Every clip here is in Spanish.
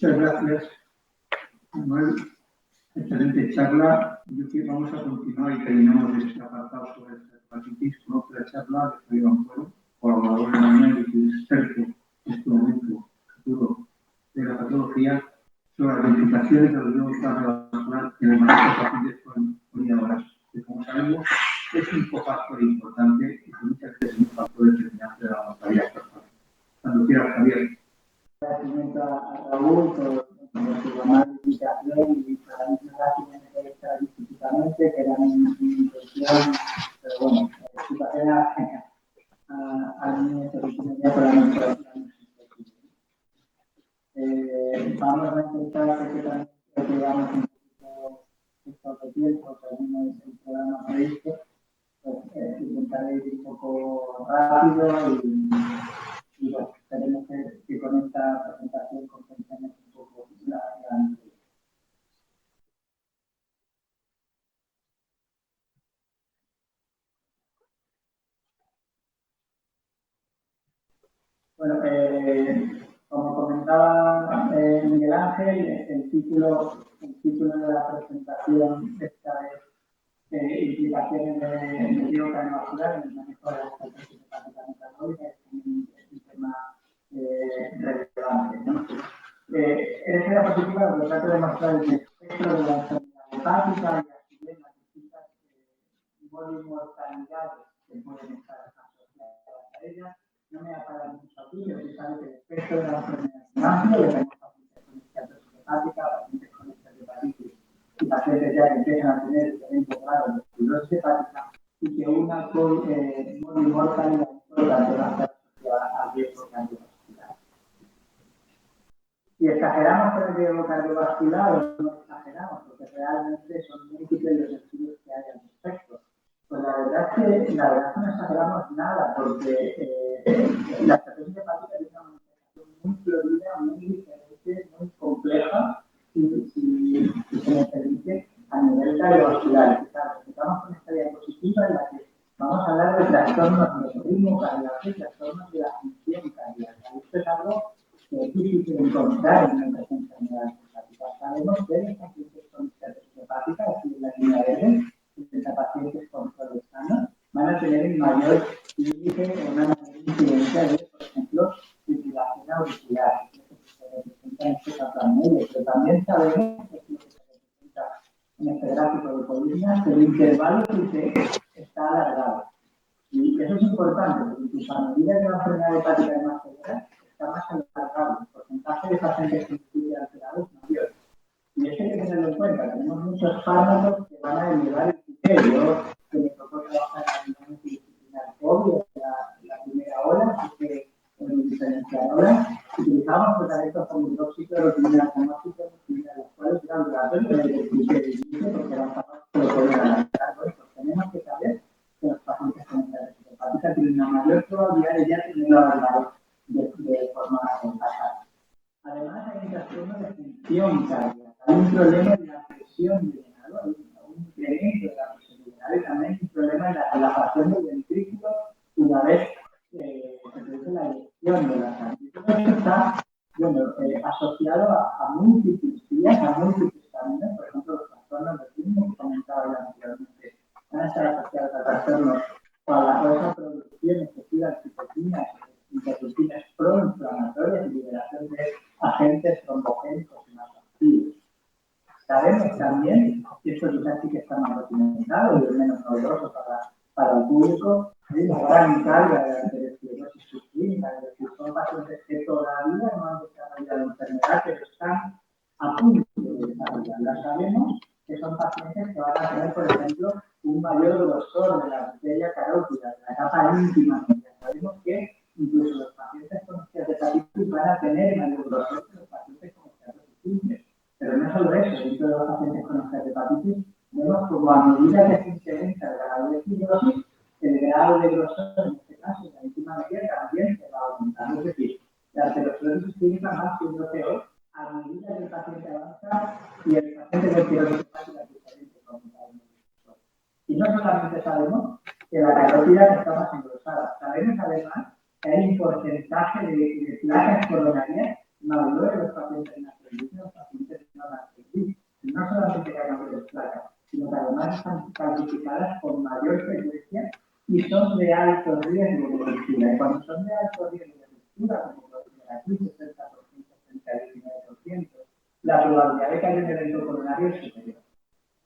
Muchas gracias, Manuel. Excelente charla. Vamos a continuar y terminamos este apartado sobre esta hepatitis con otra charla de Javier Ampuero, colaborador en la UNED y experto en este momento futuro de la patología, sobre las implicaciones de los nuevos cardiovasculares en el manejo de pacientes con cuidadoras, que como sabemos es un cofactor importante y que muchas veces es un factor determinante de la mortalidad personal. Cuando quieras, Javier. Agradecimiento a Raúl por su llamada invitación y para mí me está específicamente, que era mi intención, pero bueno, su carrera a mí me sorprendería por la noche. Vamos a intentar que también llegamos un poquito de tiempo, según el programa previsto, pues intentaré ir un poco rápido y bueno, esperemos que con esta presentación compensemos un poco la Bueno, como comentaba Miguel Ángel, el título de la presentación esta es implicaciones de riesgo cardiovascular en el manejo de la hepatitis hepática metabólica, es un tema relevante, ¿no? En esta diapositiva lo que trato de mostrar es el espectro de la enfermedad hepática y a su vez las distintas molimortalidades que pueden estar asociadas a ella. No me voy a parar mucho aquí, pero se sabe que el espectro de la enfermedad es amplio, tenemos pacientes con esteatosis hepática, pacientes con esteatohepatitis y pacientes ya que empiezan a tener diferentes grados de fibrosis hepática y que una molimortalidad importante va a estar asociada al riesgo cardiovascular. Si exageramos con el riesgo cardiovascular o no exageramos, porque realmente son múltiples los estudios que hay al respecto. Pues la verdad es que no exageramos nada, porque la esteatosis hepática es una manifestación muy florida, muy diferente, muy compleja, y se nos permite a nivel cardiovascular. Estamos con esta diapositiva en la que vamos a hablar de trastornos de ritmo cardíaco y trastornos de la función cardíaca. Esto es algo que es difícil de encontrar en otras enfermedades hepáticas. Sabemos que los pacientes con esteatosis hepática, aquí en la línea verde, los pacientes con flores sanas, van a tener un mayor índice o una mayor incidencia de, por ejemplo, fibrilación auricular, que se representa en este caso, pero también sabemos que es lo que se representa en este gráfico de columnas, que el intervalo está alargado. Y eso es importante, porque incluso a medida que la enfermedad hepática es más severa, está más alargado. El porcentaje de pacientes que incluye alterado es mayor. Y eso hay que tenerlo en cuenta. Tenemos muchos fármacos que van a elevar el criterio, que me tocó trabajar en la multidisciplinar COVID en la primera hora, que en el diferenciadora utilizamos tratamientos como hidróxido, rutina, camóxido, los cuales eran obligatorios de criterio, porque eran fármacos que lo podían alargar. Tenemos que saber que los pacientes con esteatosis hepática tienen una mayor probabilidad de ya tener la alargado de forma pasada. Además, hay un trastorno de función cardíaca, hay un problema de la presión renal, hay un incremento de la presión renal y también hay un problema en la relajación del ventrículo una vez se produce la eyección de la sangre. Todo esto está asociado a múltiples vías, a múltiples caminos, por ejemplo, los trastornos de ritmo que comentaba ya anteriormente, van a estar asociados a trastornos o a esa producción excesiva de citocinas, interrupciones proinflamatorias y liberación de agentes trombogénicos y más activos. Sabemos también, y esto quizás sí que está más documentado y es menos doloroso para el público, hay una gran carga de arteriosclerosis subclínica, es decir, son pacientes que todavía no han desarrollado enfermedad, pero están a punto de desarrollarla. Sabemos que son pacientes que van a tener, por ejemplo, un mayor grosor de la arteria carótida, de la capa íntima. Sabemos que incluso los pacientes con esteatohepatitis van a tener mayor grosor que los pacientes con esteatosis simple. Pero no solo eso, dentro de los pacientes con esteatohepatitis, vemos como a medida que se incrementa el grado de fibrosis, el grado de grosor, en este caso, en la íntima media, también se va aumentando. Es decir, la arteriosclerosis clínica va siendo peor a medida que el paciente avanza y el paciente con fibrosis hepática es diferente con el grado de grosor. Y no solamente sabemos que la carótida está más engrosada, sabemos además que hay un porcentaje de placas coronarias mayor en los pacientes están clasificadas con mayor frecuencia y son de alto riesgo de ruptura. Y cuando son de alto riesgo de ruptura, como lo dice aquí, 60%, 39%, la probabilidad de que haya un evento coronario es superior.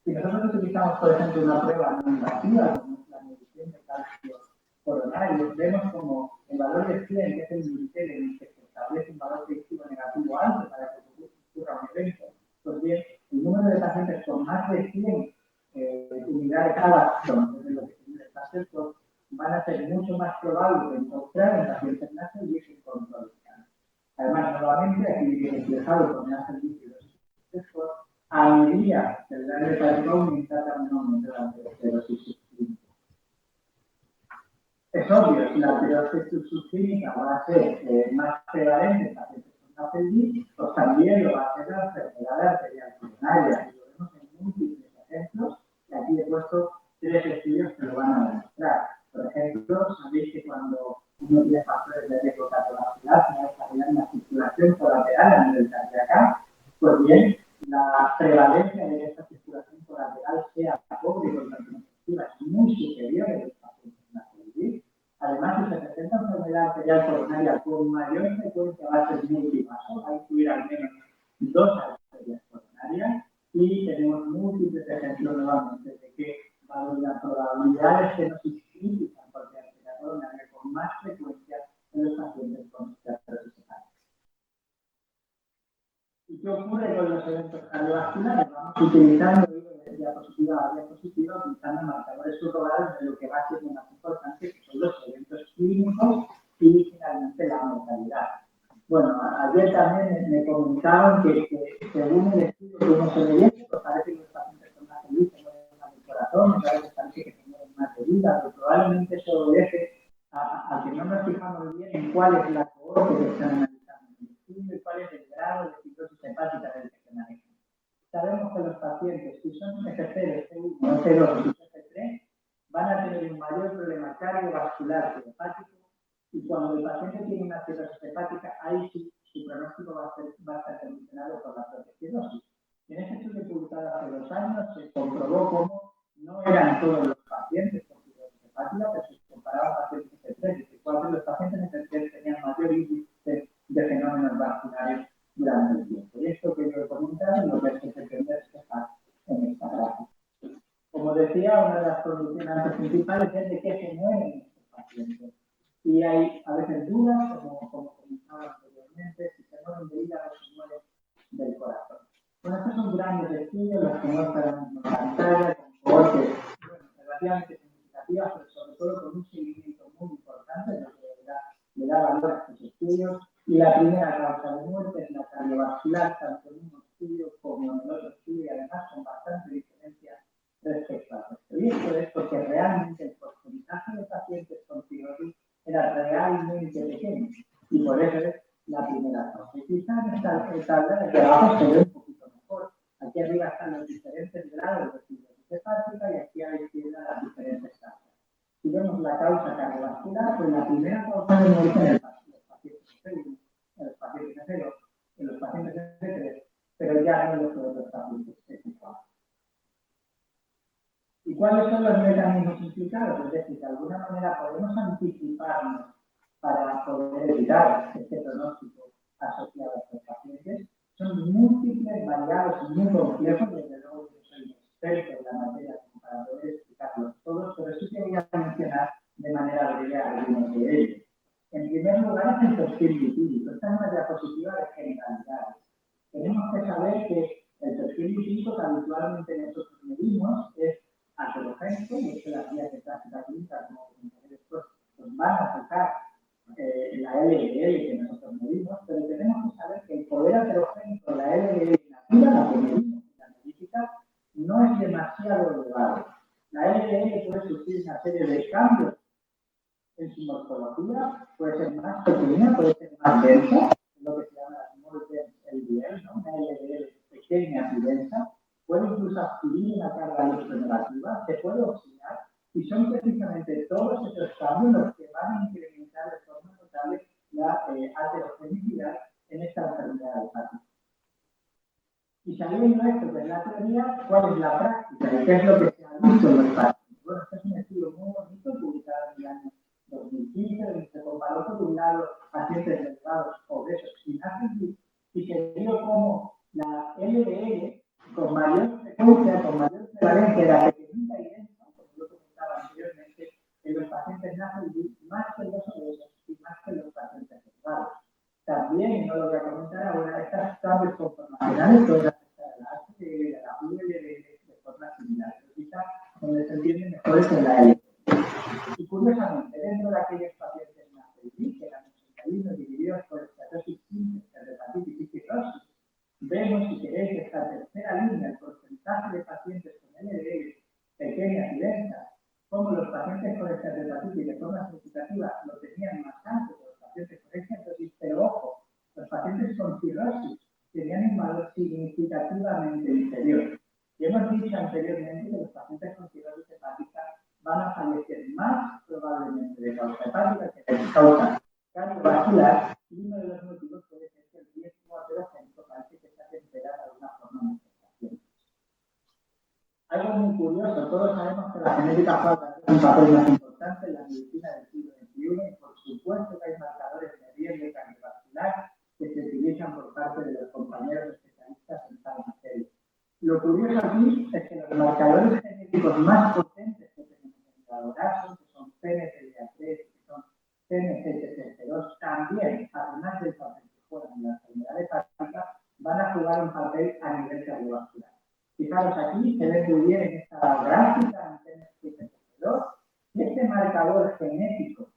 Si nosotros utilizamos, por ejemplo, una prueba no invasiva, como es la medición de calcio coronario, vemos como el valor de 100, que es el límite en el que se establece un valor predictivo negativo alto para que ocurra un evento. Pues bien, el número de pacientes con más de 100 unidades cada de lo que tiene el paciente van a ser mucho más probables de encontrar en pacientes nacidos y sin control. Además, nuevamente, aquí viene reflejado con el servicio de los a medida que el daño de calcio aumenta, también aumenta la aterosclerosis subclínica. Es obvio, si la aterosclerosis subclínica va a ser más prevalente en pacientes con APD, pues también lo va a hacer la enfermedad arterial coronaria. Y lo vemos en múltiples ejemplos, y aquí he puesto 3 estudios que lo van a demostrar. Por ejemplo, sabéis que cuando uno tiene factores de riesgo cardiovascular, se va a desarrollar una circulación colateral a nivel cardíaco, pues bien, la prevalencia de esta circulación colateral sea pobre y contra es muy superior en los pacientes en la COVID. Además, si se presenta enfermedad arterial coronaria con mayor frecuencia va a ser multivaso, va a incluir al menos 2 arterias coronarias y tenemos múltiples ejemplos nuevamente de que va a haber una probabilidad de estenosis crítica por arteria coronaria con más frecuencia en los pacientes con osteoporosis hepática. ¿Y qué ocurre con los eventos cardiovasculares? Vamos utilizando diapositiva a diapositiva, utilizando marcadores subrogados de lo que va a ser lo más importante, que son los eventos clínicos y finalmente la mortalidad. Bueno, ayer también me comentaban que según el estudio que uno se mediante, pues parece que los pacientes con más feliz se mueren más del corazón, a veces parece que se mueren más de vida, pero probablemente eso obedece a que no nos fijamos bien en cuál es la cohorte que están analizando en el estudio y cuál es el grado de fibrosis hepática del que se maneja. Sabemos que los pacientes, si son F0, F1, F2 y F3, van a tener un mayor problema cardiovascular que hepático, y cuando el paciente tiene una cirrosis hepática, ahí sí su pronóstico va a estar condicionado por la propia cirrosis. En este estudio publicado hace 2 años se comprobó cómo no eran todos los pacientes con cirrosis hepática, pero se comparaban pacientes F3 y F4, los pacientes F3 tenían mayor índice de fenómenos vasculares durante el tiempo. Y esto que yo he comentado es lo que se pretende reflejar en esta gráfica. Como decía, una de las condicionantes principales es de que se mueren estos pacientes. Y hay a veces dudas, como comentaba anteriormente, si se mueren de hígado o se mueren del corazón. Bueno, estos son grandes estudios, los que muestran en pantalla, con cohortes relativamente significativas, pero sobre todo con un seguimiento muy importante, lo que le da valor a estos estudios. Y la primera causa de muerte es la cardiovascular, tanto en un estudio como en el otro estudio, y además con bastante diferencia respecto al resto. Y esto es porque realmente el porcentaje de pacientes con cirrosis era realmente pequeño, y por eso es la primera causa. Y quizás en esta tabla de abajo se ve un poquito mejor. Aquí arriba están los diferentes grados de cirrosis hepática y aquí a la izquierda las diferentes causas. Si vemos la causa cardiovascular, pues la primera causa de muerte en los pacientes F1, en los pacientes F2, en los pacientes F3, pero ya no en los otros pacientes F4. ¿Y cuáles son los mecanismos implicados? Es decir, de alguna manera podemos anticiparnos para poder evitar este pronóstico asociado a estos pacientes. Son múltiples, variados y muy complejos, desde luego yo soy experto en la materia como para poder explicarlos todos, pero sí que voy a mencionar de manera breve algunos de ellos. En primer lugar es el perfil lipídico. Esta es una diapositiva de generalidades. Tenemos que saber que el perfil lipídico que habitualmente nosotros medimos es aterogénico, y esto las vías de práctica clínica, como comentaré después, pues van a tocar la LDL que nosotros medimos, pero tenemos que saber que el poder aterogénico de la LDL nativa, la que medimos en la analítica, no es demasiado elevado. La LDL puede sufrir una serie de cambios en su morfología, puede ser más pequeña, puede ser más densa, es lo que se llama la small dense LDL, ¿no? Una LDL pequeña y densa, puede incluso adquirir una carga electronegativa, se puede oxidar, y son precisamente todos esos cambios los que van a incrementar de forma notable la aterogenicidad en esta enfermedad hepática. Y sabiendo esto de la teoría, ¿cuál es la práctica? ¿Y qué es lo que se ha dinámico en los pacientes. Bueno, este es un estudio muy bonito publicado en el año 2015, donde se comparó por un lado pacientes delgados, obesos, sin artritis, y se vio cómo la LDL con mayor frecuencia, con mayor prevalencia, era pequeñita y densa, como yo comentaba anteriormente, en los pacientes náufragos, más que los obesos y más que los pacientes delgados. También, no lo voy a comentar ahora, estas cambios conformacionales pueden afectar a la HDL, a la VLL de forma similar, pero quizás donde se entiende mejor es en la LDL. Y curiosamente, dentro de aquellos pacientes náufragos, que eran 81 divididos por esteatosis simple, hepatitis y cirrosis, vemos, si queréis, esta tercera línea, el porcentaje de pacientes con LDL pequeñas y densas, como los pacientes con esta hepatitis de forma significativa lo tenían más alto que los pacientes con esteatosis, pero ojo, los pacientes con cirrosis tenían un valor significativamente inferior. Y hemos dicho anteriormente que los pacientes con cirrosis hepática van a fallecer más probablemente de causa hepática que de causa cardiovascular, y uno de los motivos puede ser que el riesgo aterogénico parece que está temperado de alguna forma en estos pacientes. Algo muy curioso, todos sabemos que la genética juega un papel más importante en la medicina del siglo XXI y por supuesto que hay marcadores de riesgo cardiovascular que se utilizan por parte de los compañeros especialistas en esta materia. Lo curioso aquí es que los marcadores genéticos más potentes que tenemos en el laboratorio, que son PNPLA3, que son PNCTC2, también, además del papel que juegan en la enfermedad hepática, van a jugar un papel a nivel cardiovascular. Fijaros aquí, se ve muy bien en esta gráfica en PNCTC2, y este marcador genético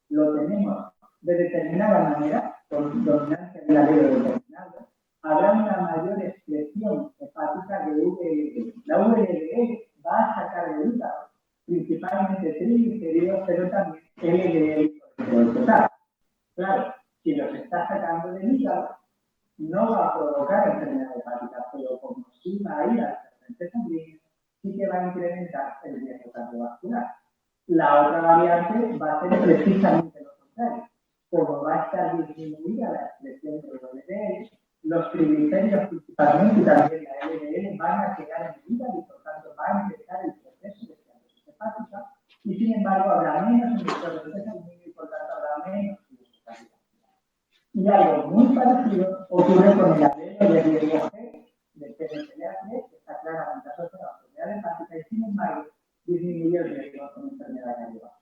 lo tenemos de determinada manera, con dominancia de la ley determinada, habrá una mayor expresión hepática de VLL. La VLL va a sacar el hígado, principalmente triglicéridos, pero también LDL total. Claro, si los está sacando del hígado, no va a provocar enfermedad hepática, pero como sí va a ir al torrente sanguíneo, sí que va a incrementar el riesgo cardiovascular. La otra variante va a ser precisamente lo contrario. Como va a estar disminuida la expresión de LDL, los triglicéridos principalmente y también la LDL van a quedar en el hígado y por tanto van a empezar el proceso de esteatosis hepática y sin embargo habrá menos emisores de sanguíneo y por tanto habrá menos riesgo cardiovascular. Y algo muy parecido ocurre con el alelo de riesgo G del PNPLA3, que está claramente asociado a la enfermedad hepática y sin embargo disminuye el riesgo con enfermedad cardiovascular.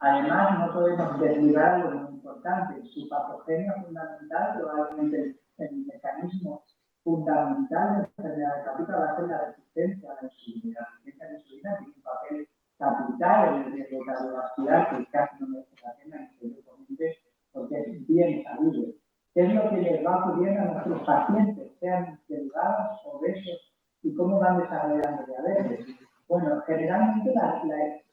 Además, no podemos desligar lo muy importante, su patogenia fundamental, probablemente el mecanismo fundamental de la enfermedad hepática va a ser la resistencia a la insulina. La resistencia a la insulina tiene un papel capital en el riesgo cardiovascular que casi no merece la pena que yo comente porque es bien sabido. ¿Qué es lo que les va ocurriendo a nuestros pacientes, sean delgados, obesos, y cómo van desarrollando diabetes? Bueno, generalmente la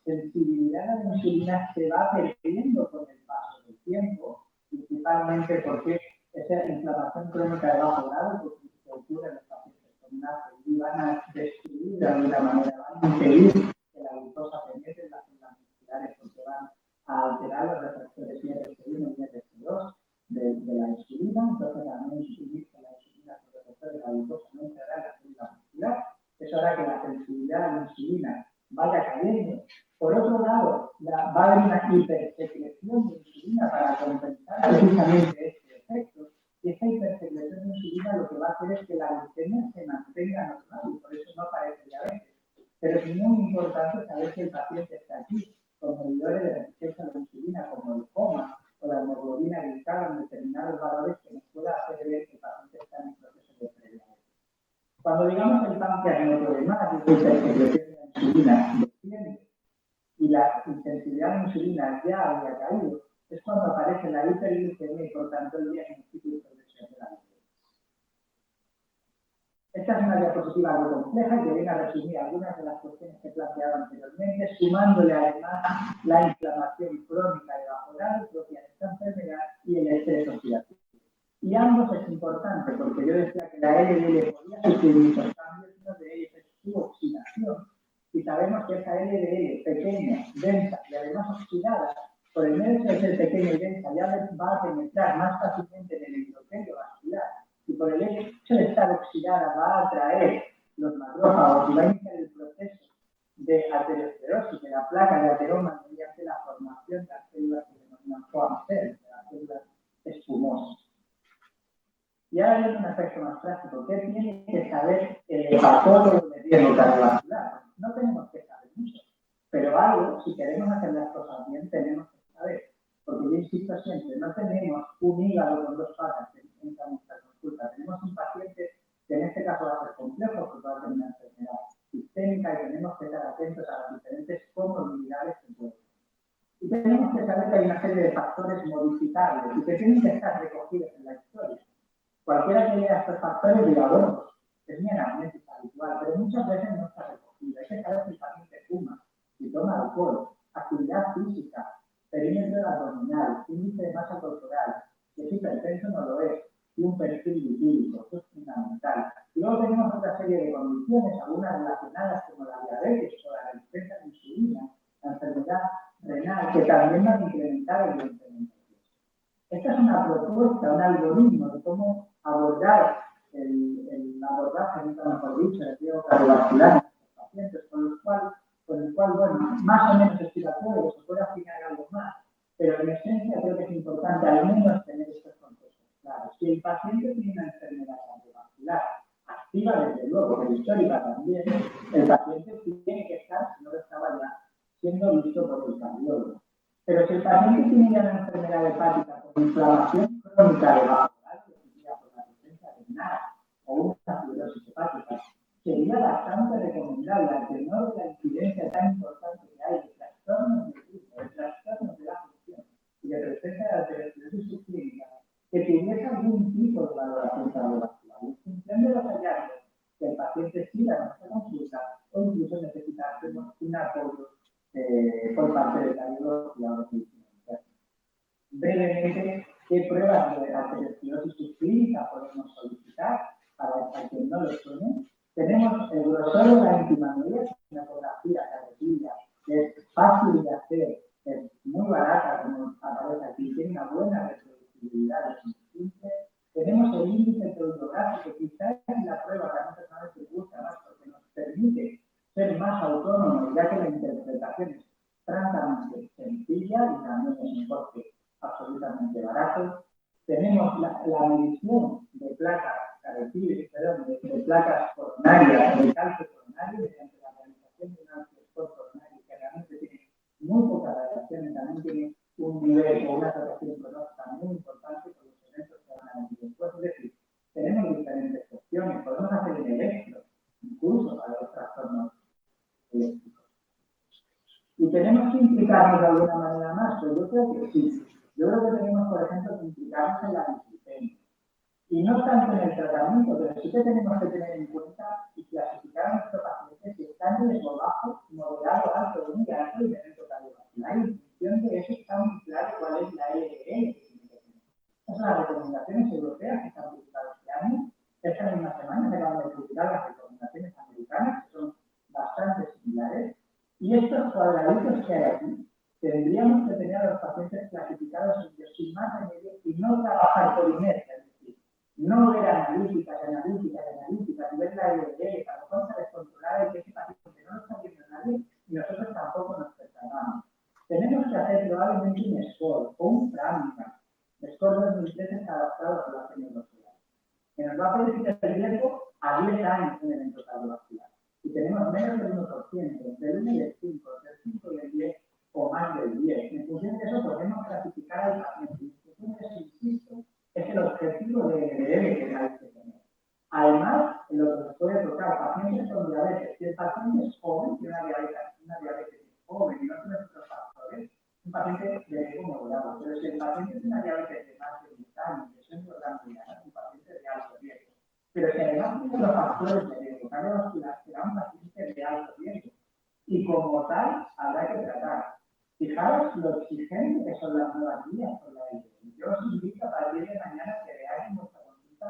sensibilidad a la insulina se va perdiendo con el paso del tiempo, principalmente porque esa inflamación crónica de bajo grado que ocurre en los pacientes con una y van a destruir de alguna manera, van a impedir que la glucosa penetre en las células musculares porque van a alterar los receptores IRC1 y IRC2 de la insulina, entonces al no inhibir la insulina con receptores de la glucosa no entrará en la célula muscular. Eso hará que la sensibilidad a la insulina vaya cayendo. Por otro lado, va a haber una hipersecreción de insulina para compensar precisamente este efecto. Y esta hipersecreción de insulina lo que va a hacer es que la glucemia se mantenga normal y por eso no aparece diabetes. Pero es muy importante saber si el paciente está aquí con medidores de resistencia a la insulina como el coma o la hemoglobina glicada en determinados valores que nos pueda hacer ver que el paciente está en un proceso de prediabetes. Cuando digamos el páncreas no puede más, y la secreción de la insulina desciende y la intensidad de la insulina ya había caído, es cuando aparece la hiperglucemia y por tanto el diagnóstico y progresión de la diabetes. Esta es una diapositiva algo compleja que viene a resumir algunas de las cuestiones que he planteado anteriormente, sumándole además la inflamación crónica de bajo grado propia de esta enfermedad y el estrés oxidativo. Y ambos es importante porque yo decía que la LDL podía sufrir muchos cambios, uno de ellos es su oxidación. Y sabemos que esa LDL pequeña, densa y además oxidada, por el medio de ser pequeña y densa, ya va a penetrar más fácilmente en el endotelio vascular. Y por el hecho de estar oxidada va a atraer los macrófagos y va a iniciar el proceso la placa de ateroma mediante la formación de las células que denominan foam cells, de las células espumosas. Y ahora viene un aspecto más práctico. ¿Qué tiene que saber el patólogo de riesgo cardiovascular? No tenemos que saber mucho, pero algo, si queremos hacer las cosas bien, tenemos que saber. Porque yo insisto siempre, no tenemos un hígado con dos patas que entra en nuestra consulta. Tenemos un paciente que en este caso va a ser complejo porque va a tener una enfermedad sistémica y tenemos que estar atentos a las diferentes comorbilidades que pueden. Y tenemos que saber que hay una serie de factores modificables y que tienen que estar recogidos en la historia. Cualquiera que lea estos factores dirá, bueno, es mi anamnesis habitual, pero muchas veces no está recogido. Hay que saber si el paciente fuma, si toma alcohol, actividad física, perímetro abdominal, índice de masa corporal, que es hipertenso no lo es, y un perfil lipídico, eso es fundamental. Y luego tenemos otra serie de condiciones, algunas relacionadas como la diabetes o la resistencia a la insulina, la enfermedad renal, que también van a incrementar evidentemente. Esta es una propuesta, un algoritmo de cómo abordar el abordaje, nunca mejor dicho, del riesgo cardiovascular en estos pacientes, con el cual, bueno, más o menos estoy de acuerdo, se puede afinar algo más, pero en esencia creo que es importante al menos tener estos contextos claros. Si el paciente tiene una enfermedad cardiovascular activa, desde luego, pero histórica también, el paciente tiene que estar, si no lo estaba ya, siendo visto por el cardiólogo. Pero si el paciente tiene ya una enfermedad hepática con inflamación crónica de bajo grado, definida por la presencia de NAS o una fibrosis hepática, sería bastante recomendable, al tenor de la incidencia tan importante que hay de trastornos del grupo, de trastornos de la función y de presencia de arteriosclerosis subclínica, que tuviese algún tipo de valoración cardiovascular. En función de los hallazgos que el paciente siga en nuestra consulta o incluso necesitarse un apoyo por parte de la biología o de la brevemente, ¿qué pruebas de arteriosclerosis subclínica podemos solicitar para quien no lo suene? Tenemos el grosor de la íntima, una ecografía carotida, que es fácil de hacer, es muy barata, como aparece aquí, tiene una buena reproducibilidad, es muy simple. Tenemos el índice troglodítico, quizás es la prueba que a muchas veces gusta más porque nos permite ser más autónomos, ya que la interpretación es francamente sencilla y también es un coste absolutamente barato. Tenemos la medición de placas de placas coronarias, de calcio coronario, mediante la realización de un angioscore coronario que realmente tiene muy poca radiación y también tiene un nivel o una radiación cronótica muy importante con los eventos que van a venir después. Es decir, tenemos diferentes opciones, podemos hacer un electro, incluso para los trastornos eléctricos. ¿Y tenemos que implicarnos de alguna manera más? Pues yo creo que sí. Yo creo que tenemos, por ejemplo, que implicarnos en la disciplina. Y no tanto en el tratamiento, pero sí que tenemos que tener en cuenta y clasificar a nuestros pacientes si están en riesgo bajo, moderado, alto, muy alto y de evento cardiovascular. Y en función de eso está muy claro cuál es la LDL que tiene que tener. Esas son las recomendaciones europeas que están publicadas este año. Esta misma semana se acaban de publicar las recomendaciones americanas, que son bastante similares. Y estos cuadraditos que hay aquí, tendríamos que tener a los pacientes clasificados en sin más de medio y no trabajar por inercia, es decir, no ver analíticas, y ver la LDL, que a lo mejor está descontrolada y que ese paciente no lo está viendo nadie y nosotros tampoco nos percatamos. Tenemos que hacer probablemente un score o un Framingham. Score 2013 está adaptado a la tecnología, que nos va a predecir el riesgo a 10 años en el evento cardiovascular. Y tenemos menos del 1%, entre el 1 y el 5, entre el 5 y el 10 o más del 10. En función de eso podemos clasificar al paciente. En función de eso, insisto, es el objetivo de LDL que hay que tener. Además, en lo que nos puede tocar, pacientes con diabetes. Si el paciente es joven, tiene una diabetes joven y no tiene otros factores, un paciente de riesgo moderado. Pero si el paciente tiene una diabetes de más de 10 años, que es un paciente de alto riesgo. Pero si además tiene los factores de riesgo cardiovascular, será un paciente de alto riesgo. Y como tal, habrá que tratar. Fijaros lo exigente que son las nuevas guías por la LDL. Yo os invito a partir de mañana que veáis en vuestra consulta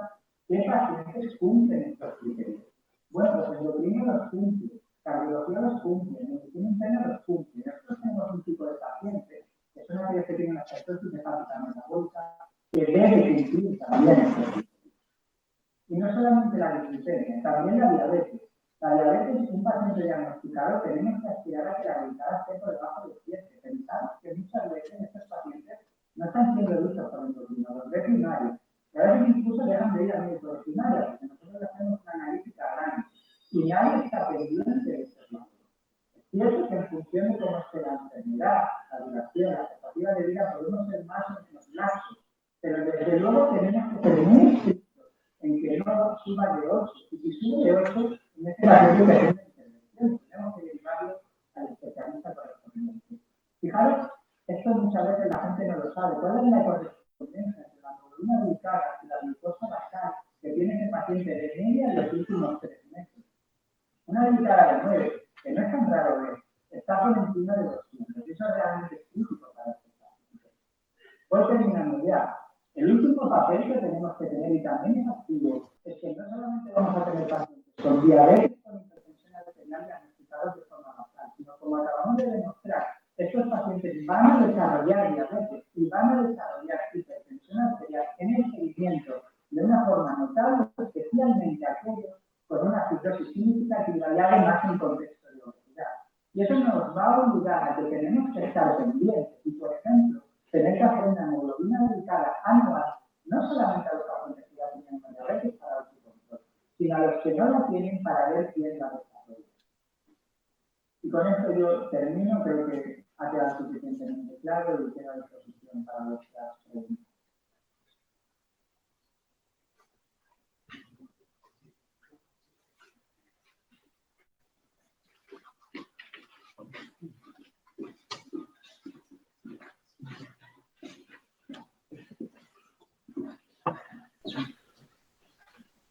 qué pacientes cumplen estos criterios. Bueno, pues endocrino los cumple, cardiología los cumple, medicina interna los cumple. Nosotros tenemos un tipo de pacientes que son aquellos que tienen una cirrosis hepática metabólica que debe cumplir también estos criterios. Y no solamente la dislipemia, también la diabetes. La diabetes, un paciente diagnosticado, tenemos que aspirar a que la glicada esté por debajo de 7. Pensamos que muchas veces estos pacientes no están siendo vistos por endocrinos, los de primaria. Y a veces incluso dejan de ir a médicos primarios, porque nosotros hacemos una analítica grande. Y nadie está pendiente de estos números. Es cierto que en función de cómo esté la enfermedad, la duración, la expectativa de vida, podemos ser más o menos laxos. Pero desde luego tenemos que ser muy estrictos en que no suba de 8. Y si sube de 8, en este caso hay que hacer una intervención. Tenemos que derivarlo al especialista correspondiente. Fijaros, esto muchas veces la gente no lo sabe. ¿Cuál es la correspondencia entre la hemoglobina glicada y la glucosa basal que tiene ese paciente de media en los últimos 3 meses? Una glicada de 9, que no es tan raro ver, está por encima de 200. Eso es realmente crítico para este paciente. Voy terminando ya. El último papel que tenemos que tener, y también es activo, es que no solamente vamos a tener pacientes con diabetes con hipertensión arterial diagnosticados de forma basal, sino como acabamos de demostrar, estos pacientes van a desarrollar diabetes y van a desarrollar hipertensión arterial en el seguimiento de una forma notable, especialmente aquellos con una fibrosis significativa y además en contexto de obesidad. Y eso nos va a obligar a que tenemos que estar pendientes y, por ejemplo, tener que hacer una hemoglobina glicada anual, no solamente a los pacientes que ya tienen diabetes para el control, sino a los que no la tienen para ver quién la desarrolla. Y con esto yo termino, creo que ha quedado suficientemente claro y queda a disposición para vuestras preguntas.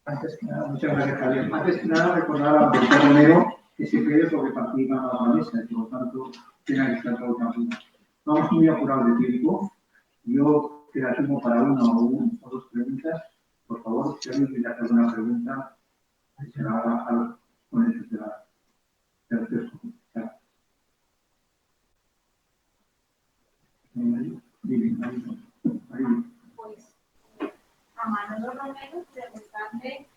Antes que nada, muchas gracias, Javier. Antes que nada, recordar al doctor Romero que se quede porque participa en la mesa y por lo tanto tenga que estar todo tranquilo. Vamos muy apurados de tiempo. Yo quedaría para una o dos preguntas. Por favor, si alguien quiere hacer una pregunta, se la haga con el titular. Perfecto. Pues a Manolo Romero preguntarle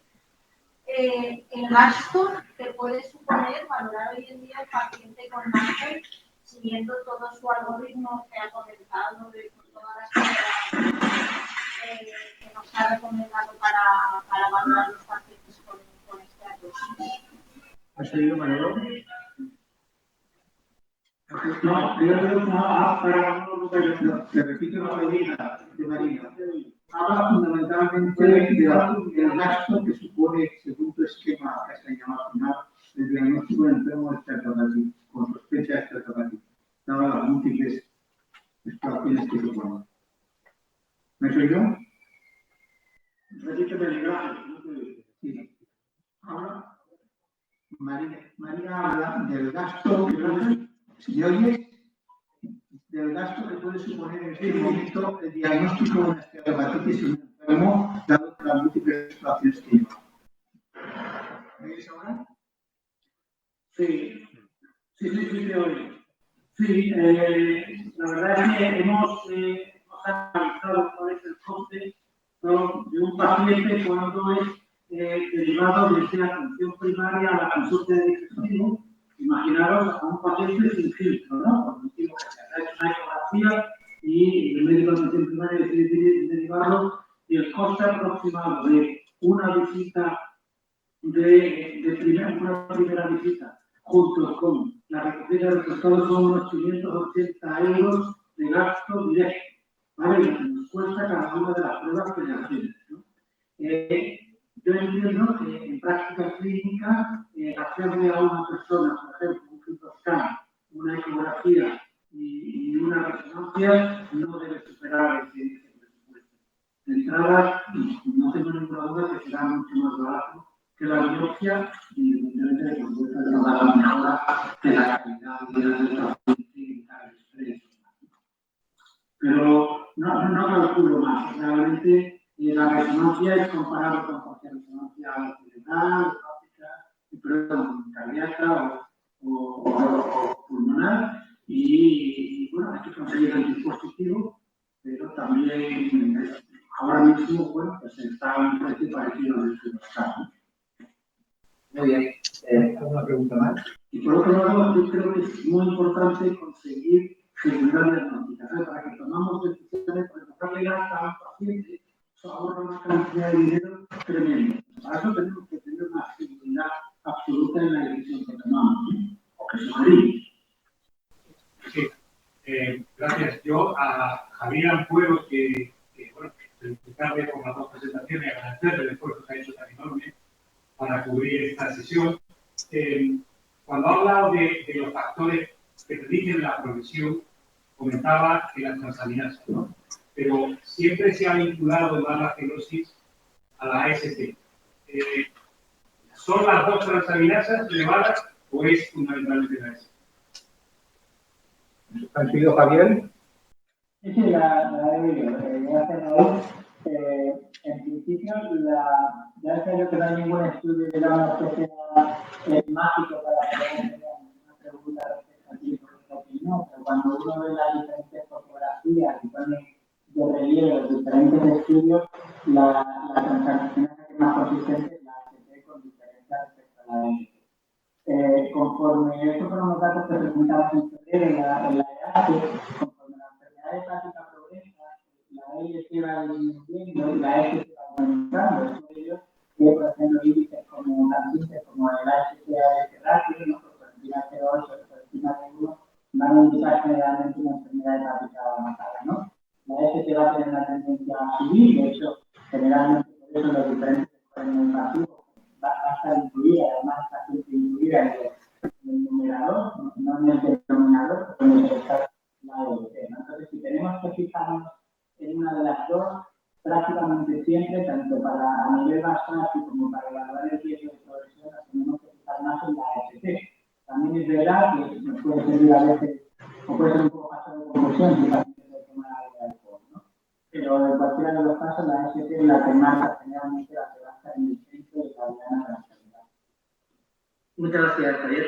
el gasto que puede suponer valorar hoy en día el paciente con cáncer, siguiendo todo su algoritmo que ha comentado de todas las cosas que nos ha recomendado para valorar los pacientes con este algoritmo. ¿Has oído, Manolo? No, yo creo que para te repito la pregunta de Marina. Habla fundamentalmente del gasto que supone, según tu esquema que has señalado al final, el diagnóstico de enfermo de estertocardía, con sospecha de estertocardía, dadas las múltiples exploraciones que suponen. ¿Me soy yo? repíteme el gráfico. Sí. Ahora, María habla del gasto que puede, si oyes, del gasto que puede suponer en este momento el diagnóstico de una esteatohepatitis en un enfermo, dado las múltiples exploraciones que lleva. ¿Me oyes ahora? Sí, te oigo. Sí, la verdad es que hemos analizado cuál es el coste de un paciente cuando es derivado desde atención primaria a la consulta de digestivo. Imaginaros a un paciente sin filtro, ¿no? Por el motivo que se ha hecho una ecografía y el médico de atención primaria decide derivarlo, y el coste aproximado de una visita una primera visita junto con la recogida de resultados son unos 580 euros de gasto directo, ¿vale? Lo que nos cuesta cada una de las pruebas que le hacemos, ¿no? Yo entiendo que en práctica clínica, hacerle a una persona, por ejemplo, un fibroscan, una ecografía y una resonancia no debe superar ese presupuesto. De entrada, no tengo ninguna duda que será mucho más barato que la biopsia y evidentemente por supuesto de la mejora de la calidad de la situación clínica del estrés. Pero no calculo más, realmente la resonancia es comparable con cualquier resonancia cerebral, cardíaca o pulmonar y bueno, hay que conseguir el dispositivo, pero también ahora mismo, bueno, pues está un precio parecido al del fibroscan. Muy bien. ¿Alguna pregunta más? Y por otro lado, yo creo que es muy importante conseguir seguridad diagnóstica, ¿sabes? Para que tomamos decisiones, para tocarle la alta al paciente, eso ahorra una cantidad de dinero tremenda. Para eso tenemos que tener una seguridad absoluta en la decisión que tomamos, ¿no? O que sugerimos. Sí, gracias. Yo a Javier Ampuero, que bueno, felicitarle por las dos presentaciones y agradecerle el esfuerzo que ha hecho tan enorme para cubrir esta sesión. Cuando ha hablado de los factores que predicen la progresión, comentaba que las transaminasas, ¿no? Pero siempre se ha vinculado más la fibrosis a la AST. ¿Son las dos transaminasas elevadas o es fundamentalmente la AST? ¿Tranquilo, Javier? Sí, la he oído. Gracias, Raúl. En principio, ya sé que no hay ningún estudio, digamos, que sea mágico para poder tener una pregunta respecto a ti, no, pero cuando uno ve las diferentes fotografías y pone de relieve los diferentes estudios, la transacción más consistente es la ACT con diferencia respecto a la ELT. Conforme estos fueron los datos que presentamos en febrero en la EASE, conforme la enfermedad hepática progresa, la ELT va disminuyendo y la ELT va aumentando. Eso de ellos sigue produciendo índices como índices como el HCA rápido, ¿no? Por encima de 0,8, por encima de 1, van a indicar generalmente una enfermedad hepática avanzada, ¿no? La ELT va a tener una tendencia a subir, de hecho, generalmente por eso los diferentes escores educativos va a estar incluida, además está siempre incluida en el numerador, no en el denominador, pero en el la ELT, ¿no? Entonces, si tenemos que fijarnos en una de las dos, prácticamente siempre, tanto para a nivel basal como para evaluar el riesgo de progresión, nos tenemos que fijar más en la AST. También es verdad que nos puede servir a veces, o puede ser un poco factor de confusión si el paciente debe tomar algo de alcohol, ¿no? Pero en cualquiera de los casos, la AST es la que marca generalmente la que va a estar en el centro de la diana de la enfermedad. Muchas gracias, Javier.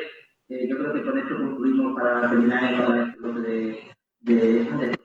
Yo creo que con esto concluimos para terminar el bloque de